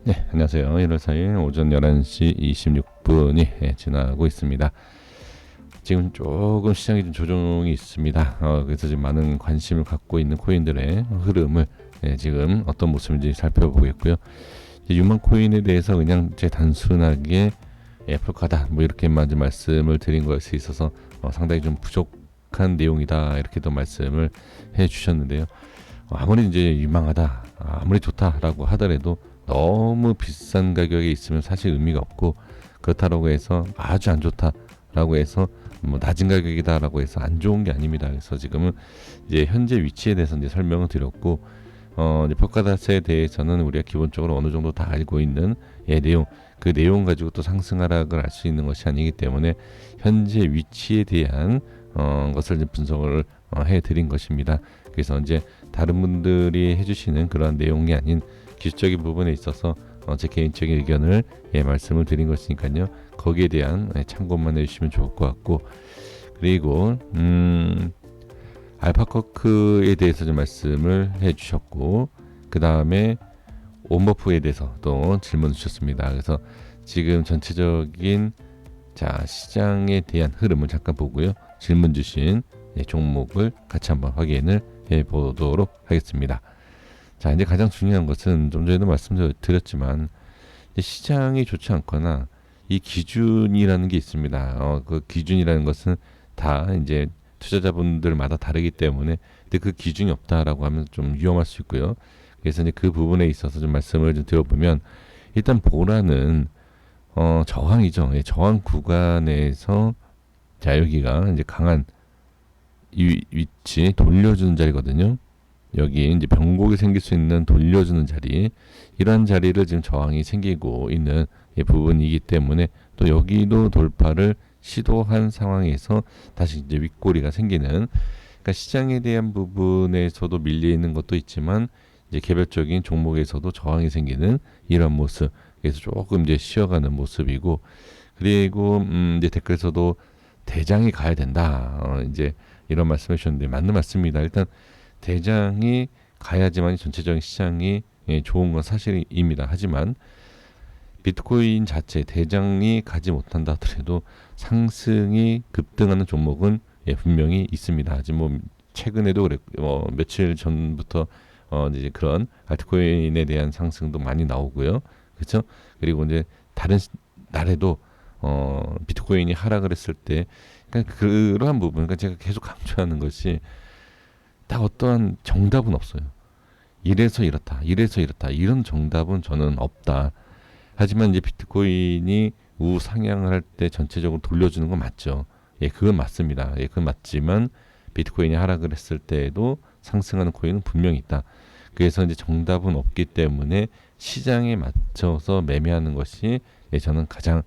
네, 안녕하세요. 1월 4일 오전 11시 26분이 지나고 있습니다. 지금 조금 시장이 좀 조정이 있습니다. 그래서 지금 많은 관심을 갖고 있는 코인들의 흐름을 지금 어떤 모습인지 살펴보겠고요. 유망 코인에 대해서 그냥 제 단순하게 불가다 뭐 이렇게만 좀 말씀을 드린 것에 있어서 상당히 좀 부족한 내용이다 이렇게도 말씀을 해주셨는데요. 아무리 이제 유망하다, 아무리 좋다라고 하더라도 너무 비싼 가격에 있으면 사실 의미가 없고, 그렇다고 해서 아주 안 좋다라고 해서 뭐 낮은 가격이다라고 해서 안 좋은 게 아닙니다. 그래서 지금은 이제 현재 위치에 대해서 이제 설명을 드렸고, 이제 포카다스에 대해서는 우리가 기본적으로 어느 정도 다 알고 있는 내용, 그 내용 가지고 또 상승 하락을 알 수 있는 것이 아니기 때문에 현재 위치에 대한 것을 이제 분석을 해드린 것입니다. 그래서 이제 다른 분들이 해주시는 그런 내용이 아닌 기술적인 부분에 있어서 제 개인적인 의견을 말씀을 드린 것이니까요. 거기에 대한 참고만 해주시면 좋을 것 같고, 그리고 알파커크에 대해서 좀 말씀을 해주셨고, 그 다음에 온버프에 대해서 또 질문 주셨습니다. 그래서 지금 전체적인 시장에 대한 흐름을 잠깐 보고요. 질문 주신 종목을 같이 한번 확인을 해보도록 하겠습니다. 자, 이제 가장 중요한 것은 좀 전에도 말씀드렸지만 시장이 좋지 않거나 이 기준이라는 게 있습니다. 그 기준이라는 것은 다 이제 투자자분들마다 다르기 때문에, 근데 그 기준이 없다라고 하면 좀 위험할 수 있고요. 그래서 이제 그 부분에 있어서 좀 말씀을 좀 드려보면, 일단 보라는 저항이죠. 저항 구간에서 여기가 이제 강한 이 위치 돌려주는 자리거든요. 여기 이제 변곡이 생길 수 있는 돌려주는 자리, 이러한 자리를 지금 저항이 생기고 있는 부분이기 때문에, 또 여기도 돌파를 시도한 상황에서 다시 이제 윗꼬리가 생기는, 그러니까 시장에 대한 부분에서도 밀려 있는 것도 있지만 이제 개별적인 종목에서도 저항이 생기는 이런 모습, 그래서 조금 이제 쉬어가는 모습이고, 그리고 이제 댓글에서도 대장이 가야 된다, 이제 이런 말씀해 주셨는데 맞는 말씀입니다. 일단 대장이 가야지만 전체적인 시장이 좋은 건 사실입니다. 하지만 비트코인 자체 대장이 가지 못한다 하더라도 상승이 급등하는 종목은 분명히 있습니다. 지금 뭐 최근에도 그랬고, 며칠 전부터 이제 그런 알트코인에 대한 상승도 많이 나오고요. 그렇죠? 그리고 이제 다른 날에도 비트코인이 하락을 했을 때, 그러니까 그러한 부분, 그러니까 제가 계속 강조하는 것이 딱 어떠한 정답은 없어요. 이래서 이렇다, 이래서 이렇다, 이런 정답은 저는 없다. 하지만 이제 비트코인이 우상향을 할 때 전체적으로 돌려주는 건 맞죠. 그건 맞습니다. 그건 맞지만 비트코인이 하락을 했을 때에도 상승하는 코인은 분명히 있다. 그래서 이제 정답은 없기 때문에 시장에 맞춰서 매매하는 것이 저는 가장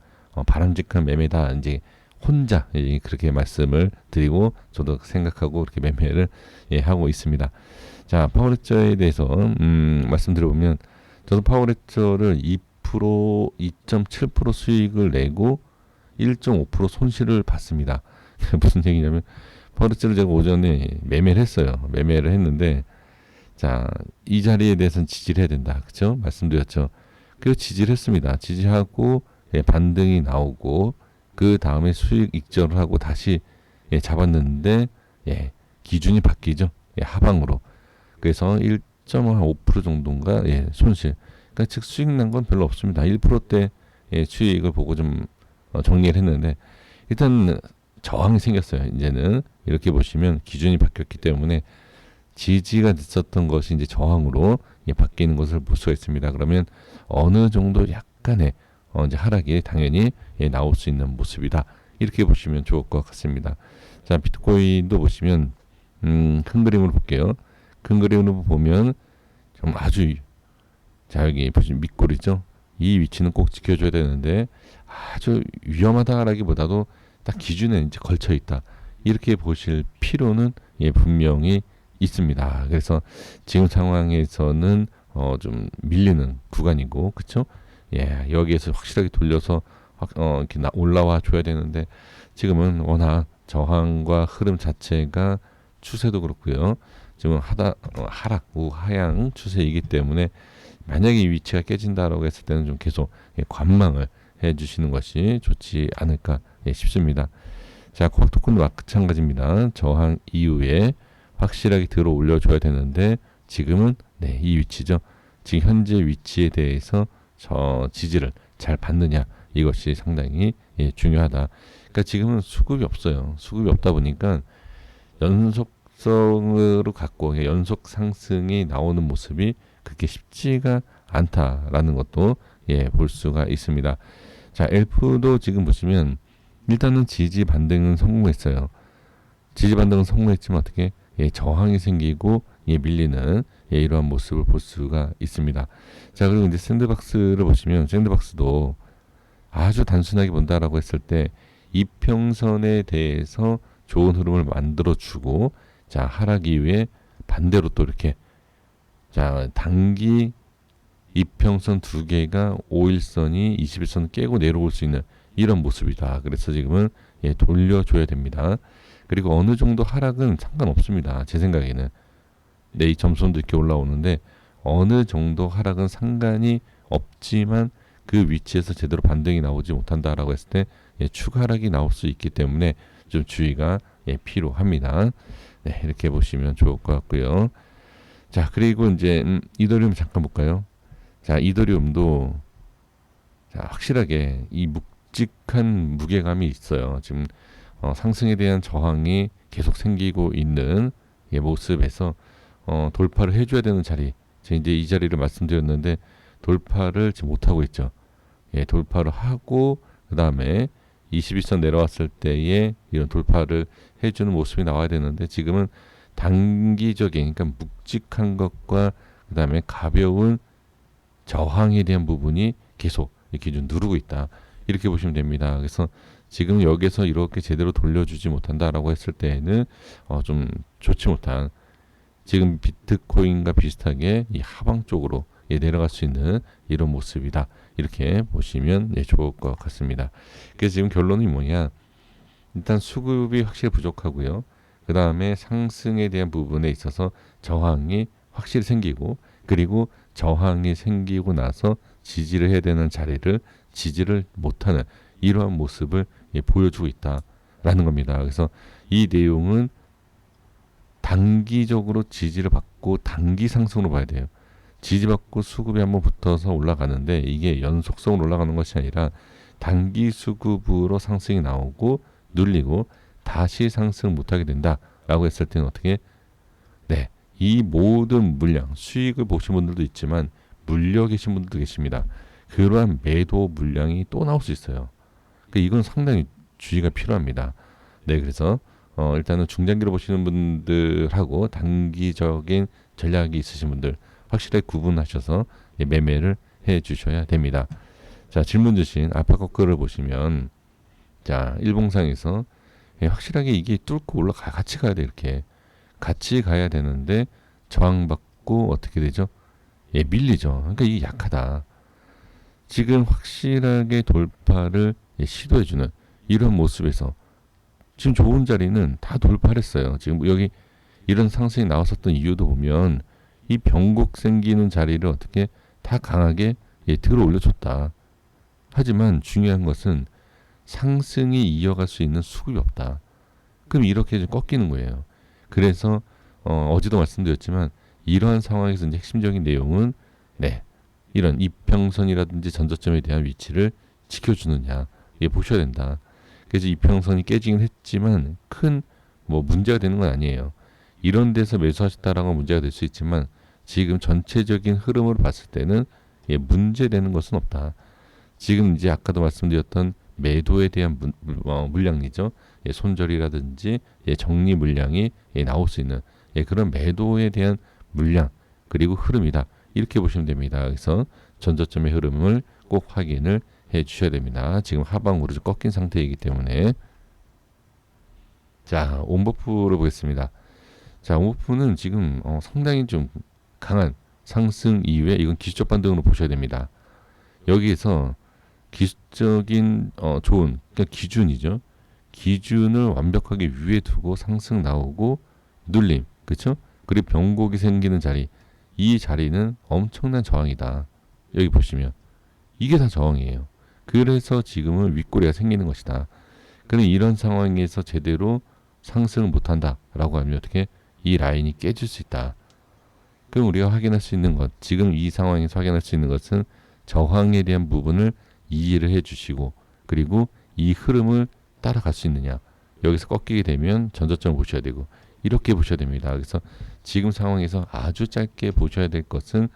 바람직한 매매다. 이제 혼자 그렇게 말씀을 드리고 저도 생각하고 그렇게 매매를 하고 있습니다. 자, 파워레저에 대해서 말씀드려보면, 저도 파워레저를 2.7% 수익을 내고 1.5% 손실을 봤습니다. 무슨 얘기냐면, 파워레저를 제가 오전에 매매를 했어요. 매매를 했는데, 자, 이 자리에 대해서는 지지를 해야 된다. 그쵸? 말씀드렸죠. 그리고 지지를 했습니다. 지지하고 반등이 나오고, 그 다음에 수익 익절을 하고 다시 잡았는데, 기준이 바뀌죠. 하방으로. 그래서 1.5% 정도인가 손실. 그러니까 즉 수익 난 건 별로 없습니다. 1%대 수익을 보고 좀 정리를 했는데, 일단 저항이 생겼어요. 이제는 이렇게 보시면 기준이 바뀌었기 때문에 지지가 있었던 것이 이제 저항으로 바뀌는 것을 볼 수가 있습니다. 그러면 어느 정도 약간의 이제 하락이 당연히 나올 수 있는 모습이다. 이렇게 보시면 좋을 것 같습니다. 자, 비트코인도 보시면 큰 그림으로 볼게요. 큰 그림으로 보면 좀 아주, 자, 여기 보시면 밑골이죠. 이 위치는 꼭 지켜줘야 되는데 아주 위험하다라기보다도 딱 기준에 이제 걸쳐 있다. 이렇게 보실 필요는 분명히 있습니다. 그래서 지금 상황에서는 좀 밀리는 구간이고, 그쵸? 여기에서 확실하게 돌려서 이렇게 올라와 줘야 되는데, 지금은 워낙 저항과 흐름 자체가 추세도 그렇고요. 지금 하락, 우하향 추세이기 때문에 만약에 이 위치가 깨진다라고 했을 때는 좀 계속 관망을 해주시는 것이 좋지 않을까 싶습니다. 자, 코스피도 마찬가지입니다. 저항 이후에 확실하게 들어 올려줘야 되는데 지금은 이 위치죠. 지금 현재 위치에 대해서 지지를 잘 받느냐, 이것이 상당히 중요하다. 그러니까 지금은 수급이 없어요. 수급이 없다 보니까 연속성으로 갖고 연속 상승이 나오는 모습이 그렇게 쉽지가 않다라는 것도 볼 수가 있습니다. 자, 엘프도 지금 보시면 일단은 지지 반등은 성공했어요. 지지 반등은 성공했지만 어떻게 저항이 생기고 밀리는 이러한 모습을 볼 수가 있습니다. 자, 그리고 이제 샌드박스를 보시면 샌드박스도 아주 단순하게 본다라고 했을 때 이평선에 대해서 좋은 흐름을 만들어주고, 자, 하락 이후에 반대로 또 이렇게 자, 단기 이평선 두 개가 5일선이 21선 깨고 내려올 수 있는 이런 모습이다. 그래서 지금은 돌려줘야 됩니다. 그리고 어느 정도 하락은 상관없습니다. 제 생각에는. 이 점선도 이렇게 올라오는데 어느 정도 하락은 상관이 없지만 그 위치에서 제대로 반등이 나오지 못한다라고 했을 때 추가 하락이 나올 수 있기 때문에 좀 주의가 필요합니다. 이렇게 보시면 좋을 것 같고요. 자, 그리고 이제 이더리움 잠깐 볼까요? 자, 이더리움도 자, 확실하게 이 묵직한 무게감이 있어요. 지금 상승에 대한 저항이 계속 생기고 있는 모습에서 돌파를 해줘야 되는 자리, 제가 이제 이 자리를 말씀드렸는데 돌파를 지금 못하고 있죠. 돌파를 하고 그 다음에 21선 내려왔을 때에 이런 돌파를 해주는 모습이 나와야 되는데 지금은 단기적인, 그러니까 묵직한 것과 그 다음에 가벼운 저항에 대한 부분이 계속 이렇게 좀 누르고 있다, 이렇게 보시면 됩니다. 그래서 지금 여기서 이렇게 제대로 돌려주지 못한다라고 했을 때에는 좀 좋지 못한, 지금 비트코인과 비슷하게 이 하방 쪽으로 내려갈 수 있는 이런 모습이다, 이렇게 보시면 좋을 것 같습니다. 그래서 지금 결론이 뭐냐, 일단 수급이 확실히 부족하고요. 그 다음에 상승에 대한 부분에 있어서 저항이 확실히 생기고, 그리고 저항이 생기고 나서 지지를 해야 되는 자리를 지지를 못하는 이러한 모습을 보여주고 있다라는 겁니다. 그래서 이 내용은 단기적으로 지지를 받고 단기 상승으로 봐야 돼요. 지지받고 수급이 한번 붙어서 올라가는데 이게 연속성으로 올라가는 것이 아니라 단기 수급으로 상승이 나오고 눌리고 다시 상승 못하게 된다라고 했을 때는 어떻게? 이 모든 물량, 수익을 보신 분들도 있지만 물려 계신 분들도 계십니다. 그러한 매도 물량이 또 나올 수 있어요. 그러니까 이건 상당히 주의가 필요합니다. 그래서 일단은 중장기로 보시는 분들하고 단기적인 전략이 있으신 분들 확실하게 구분하셔서 매매를 해 주셔야 됩니다. 자, 질문 주신 알파커크를 보시면, 자, 일봉상에서 확실하게 이게 뚫고 올라가, 같이 가야 돼. 이렇게 같이 가야 되는데 저항받고 어떻게 되죠? 밀리죠. 그러니까 이게 약하다. 지금 확실하게 돌파를 시도해주는 이런 모습에서 지금 좋은 자리는 다 돌파를 했어요. 지금 여기 이런 상승이 나왔었던 이유도 보면 이 변곡 생기는 자리를 어떻게 다 강하게 들어 올려줬다. 하지만 중요한 것은 상승이 이어갈 수 있는 수급이 없다. 그럼 이렇게 좀 꺾이는 거예요. 그래서 어제도 말씀드렸지만 이러한 상황에서 이제 핵심적인 내용은 이런 이평선이라든지 전저점에 대한 위치를 지켜주느냐, 보셔야 된다. 그래서 이평선이 깨지긴 했지만 큰 문제가 되는 건 아니에요. 이런 데서 매수하셨다라는 건 문제가 될 수 있지만 지금 전체적인 흐름으로 봤을 때는 문제되는 것은 없다. 지금 이제 아까도 말씀드렸던 매도에 대한 물량이죠. 손절이라든지 정리 물량이 나올 수 있는 그런 매도에 대한 물량 그리고 흐름이다, 이렇게 보시면 됩니다. 그래서 전저점의 흐름을 꼭 확인을 해 주셔야 됩니다. 지금 하방으로 좀 꺾인 상태이기 때문에. 자, 온버프를 보겠습니다. 자, 온버프는 지금 상당히 좀 강한 상승 이후에 이건 기술적 반등으로 보셔야 됩니다. 여기에서 기술적인 좋은, 그러니까 기준이죠. 기준을 완벽하게 위에 두고 상승 나오고 눌림, 그렇죠? 그리고 변곡이 생기는 자리, 이 자리는 엄청난 저항이다. 여기 보시면 이게 다 저항이에요. 그래서 지금은 윗꼬리가 생기는 것이다. 그럼 이런 상황에서 제대로 상승을 못한다라고 하면 어떻게 이 라인이 깨질 수 있다. 그럼 우리가 확인할 수 있는 것, 지금 이 상황에서 확인할 수 있는 것은 저항에 대한 부분을 이해를 해주시고 그리고 이 흐름을 따라갈 수 있느냐. 여기서 꺾이게 되면 전저점을 보셔야 되고 이렇게 보셔야 됩니다. 그래서 지금 상황에서 아주 짧게 보셔야 될 것은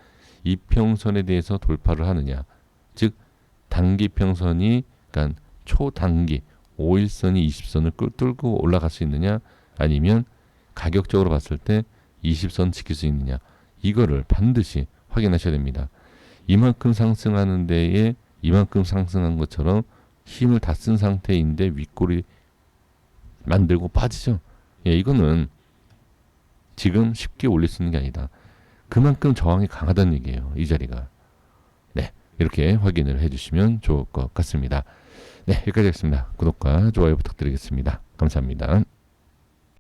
이평선에 대해서 돌파를 하느냐. 즉 단기 평선이 그러니까 초단기 5일선이 20선을 뚫고 올라갈 수 있느냐 아니면 가격적으로 봤을 때 20선 지킬 수 있느냐. 이거를 반드시 확인하셔야 됩니다. 이만큼 상승하는 데에 이만큼 상승한 것처럼 힘을 다 쓴 상태인데 윗골이 만들고 빠지죠. 예, 이거는 지금 쉽게 올릴 수 있는 게 아니다. 그만큼 저항이 강하다는 얘기예요. 이 자리가. 네, 이렇게 확인을 해주시면 좋을 것 같습니다. 네, 여기까지 하겠습니다. 구독과 좋아요 부탁드리겠습니다. 감사합니다.